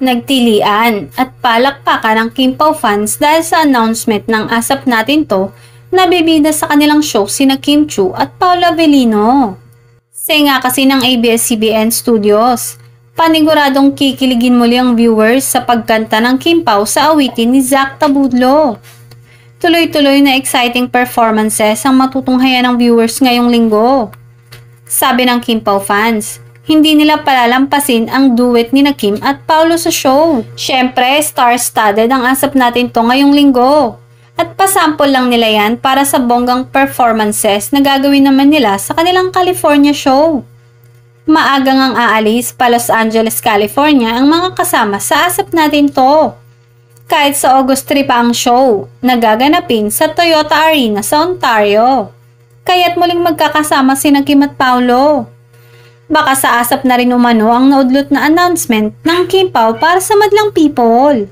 Nagtilian at palakpakan ang Kim Pao fans dahil sa announcement ng Asap Natin To na bibida sa kanilang show sina Kim Chiu at Paolo Avellino. Say nga kasi ng ABS-CBN Studios, paniguradong kikiligin muli ang viewers sa pagkanta ng Kim Pao sa awitin ni Zack Tabudlo. Tuloy-tuloy na exciting performances ang matutunghayan ng viewers ngayong linggo. Sabi ng Kim Pao fans, hindi nila palalampasin ang duet ni Kim at Paolo sa show. Syempre, star-studded ang Asap Natin To ngayong linggo. At pasample lang nila yan para sa bonggang performances na gagawin naman nila sa kanilang California show. Maagang ang aalis pa Los Angeles, California ang mga kasama sa Asap Natin To. Kahit sa August 3 pa ang show, nagaganapin sa Toyota Arena sa Ontario. Kaya't muling magkakasama sina Kim at Paolo. Baka sa asap na rin umano ang naudlot na announcement ng Kim Pao para sa madlang people.